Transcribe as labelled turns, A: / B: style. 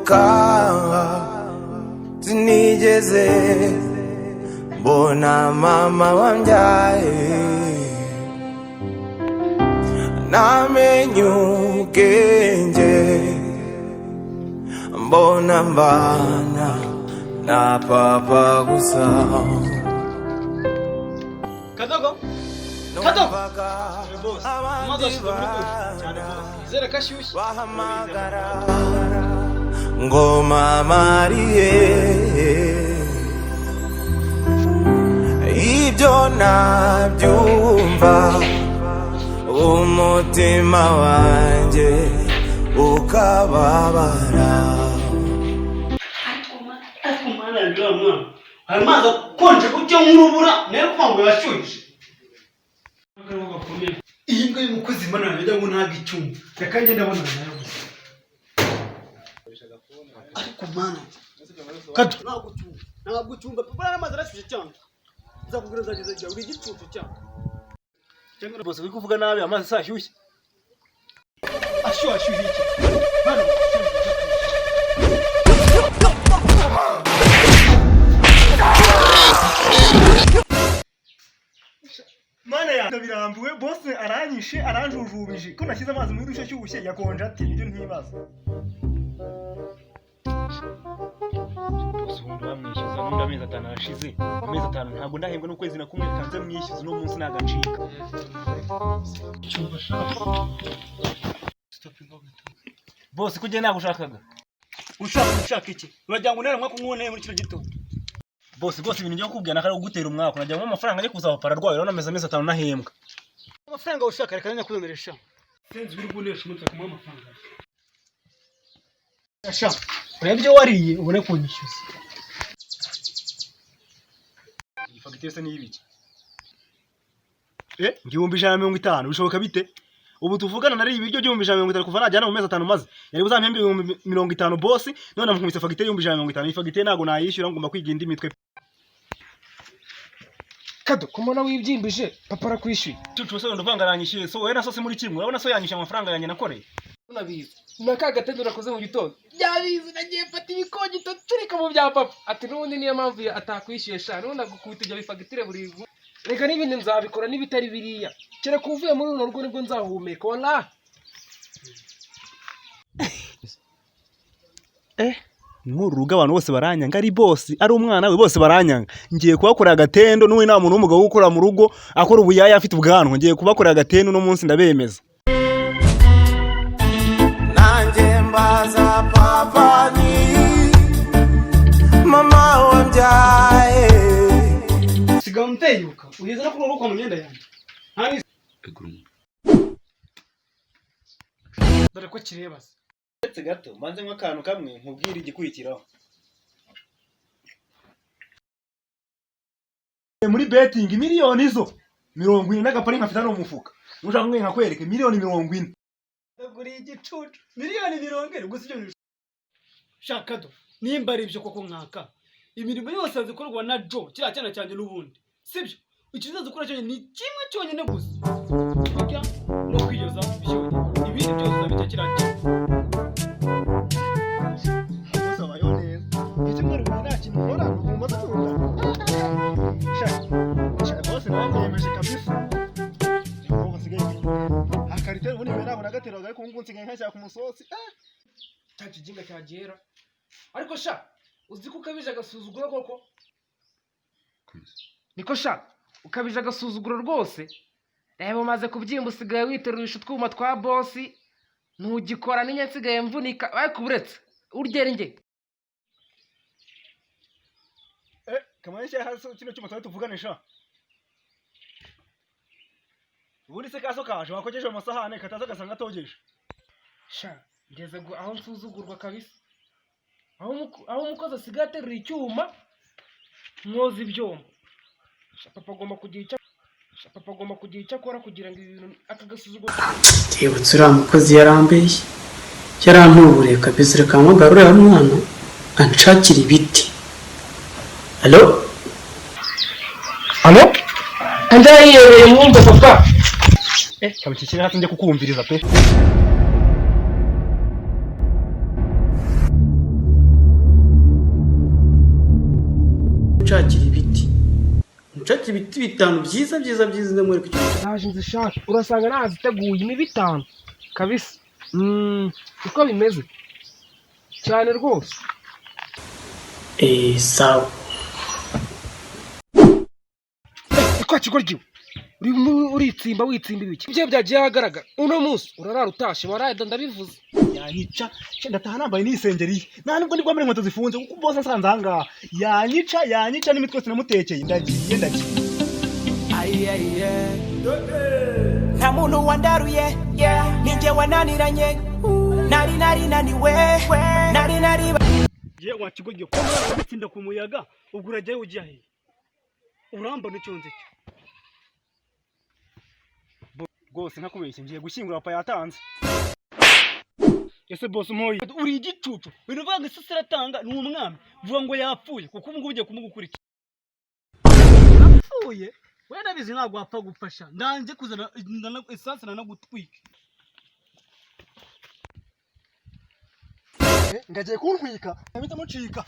A: ndibuka sinigeze mbona mama wambyaye namenye ubwenge mbona mbana na papa gusa.
B: Kadogo
A: ngoma Mariye ibyo nabyumva umutima wanjye ukababara.
B: Amazi akonje kujya nk'urubura nayo kwangu yashyushye. Iyi mbwa y'umukozi Imana yajya ngo ntaga icyuma reka ngende abona nayo gusa. Ariko mana kato ntabwo cyumva papa n'amazi arashyushye cyane. Nzakubwira zageze jya uri igicucu cyane. Cyangwa bose uri kuvuga nabi amazi ashyushye. Ashyushye iki? Hano Mana ya birambuwe bose aranyishe aranjujubije ko nashyize amazi muri dushe cy'ubushe yakonje ati ibyo ntibaza.
C: Usundi bamwishyuza n'undi amezi 5 arashize amezi 5 ntabwo ndahembwa n'ukwezi na kumwe kanze mwishyuza no munsi nagacika.
B: Cyumva shaka
C: Bose kujye nagushakaga
B: ushaka iki uragira ngo nera mwako nkubone muri kino gitondo.
C: Bose ibintu njya kukubwira nakari gutera umwaka nagira ngo amafaranga ajye kuzaba para rwayo rero amezi 5 nahembwa.
B: Amafaranga ushaka reka nanya kuzomeresha senzi biri gunesha umuntu akumuha amafaranga. Asha urebye wariye ubone kunyishyuza.
C: Iyi fagitire se ni ibiki?
B: Igihumbi 150 bishoboka bite? Ubu tuvugana nari ibiryo 150 kuva najyana mu mezi 5 maze. Yari buzampembe 50 boss none namukumise fagitire 150. Iyi fagitire nago nayishyura ngomba kwiga indi mitwe.
D: Kado kumona wibyimbije papa arakwishyuye.
C: Tutu se nduvanga aranyishyuye so wena so se muri kimwe urabona so yanyishyura amafaranga yanjye nakoreye.
D: Unabizi nakaga tendo nakoze mu gitondo. Byabizi nagiye fata ibikogito turika mu bya papa. Ati nundi niyo mpamvu atakwishyuye sha none agukubita ibyo bifagitire buri. Reka n'ibindi nzabikora n'ibitari biriya. Kere kuvuye muri runo rugo nibwo nzahumeka wala.
C: Nk'uruga abantu bose baranyanga ari boss ari umwana we bose baranyanga. Ngiye kubakorera agatendo n'uwe nta muntu w'umugabo ukora mu rugo akora ubuyaya afite ubwanwa. Ngiye kubakorera agatendo no munsi ndabemeza.
A: Nanjye mbaza papa ni mama wambyaye
B: Siga unteyuka ugeze no kururuka mu myenda yanjye. Hani dore ko kirebaza.
C: Etse gato manze nk'akantu kamwe nkubwira igikurikiraho.
B: Muri betting miliyoni izo 40 n'agapari nkafita no mufuka. Nushaka ngo nkakwereke miliyoni 40. Ndaguri igicucu miliyoni 40 gusa ibyo shaka do nimba ari ibyo koko nkaka. Imirimo yose azikorwa na Joe kira cyana cyane n'ubundi. Sibyo? Ikizazo ukora cyane ni kimwe cyonyine gusa. Kujya no kwiyoza byonyine. Ibindi byose zabijya kirangiye. Gusa bayoneza. Icyo mwari nta kintu nkora ngomba gukunda. Shaka bose nayemeje kabisa. Ngo nsigaye. Akarite ubundi mbere nabona gatero ariko ngo nsigaye nkashaka umusosi.
D: Cyakijinga cyagera. Ariko sha uzi ko ukabije agasuzuguro koko? Niko sha ukabije agasuzuguro rwose. Reba umaze kubyimba usigaye witerurisha utwuma twa boss ntugikora n'inyensigaye mvunika ariko uretse uryera nge.
B: Kamanisha hasi kino cyuma twa tuvuganisha. Ubundi se kaso kaje wakojeje amasahane kataza gasanga togeje.
D: Sha ngeze aho nsuzugurwa kabisa. Aho umukozi asigaye aterura icyuma mwoza ibyombo. Papa agomba kugira icyo akora kugira ngo ibintu akagasuzugura.
E: Tebutse uriya mukozi yarambeye yarantuburiye kabisa reka mpagarure uriya mwana anshakira ibiti. Alo? Ndayiyobereye mwumva papa.
C: Kabikikira hasi njye kukumviriza pe.
E: unshakira ibiti, unshakira ibiti 5 byiza byiza byiza ndamwereka icyo
D: naje nzishaka urasanga naziteguye imi 5 kabisa. Uko bimeze cyane rwose.
E: Sawa.
D: Kwa kigoryo uritsimba witsimba ibiki bye byagiye ahagaragara uno munsi urarara utashe waraye ndabivuze.
C: Yanyica ndataha nambaye n'isengeri nta nubwo nibwo mbere inkweto zifunze kuko bose asanze ahangaha. Yanyica n'imitwe yose namutekeye ndagiye.
A: nta muntu wandaruye ninjye wananiranye nari naniwe nari
C: je wakigoryo ko gutsinda ku muyaga ubwo urajyayo ujya he urambona icyonze cyo rwose nakubeshye ngiye gushyingura papa yatanze. Ese boss moyi uri igicucu biruvuga ngo isi ratanga ni umwami vuga ngo yapfuye kuko ubu ngubu ugiye kumugukurikira. Yapfuye we nabizi ntabwo wapfa gufasha ndanje kuzana esanse na gutwika. Ngagiye kuntwika mpita mucika.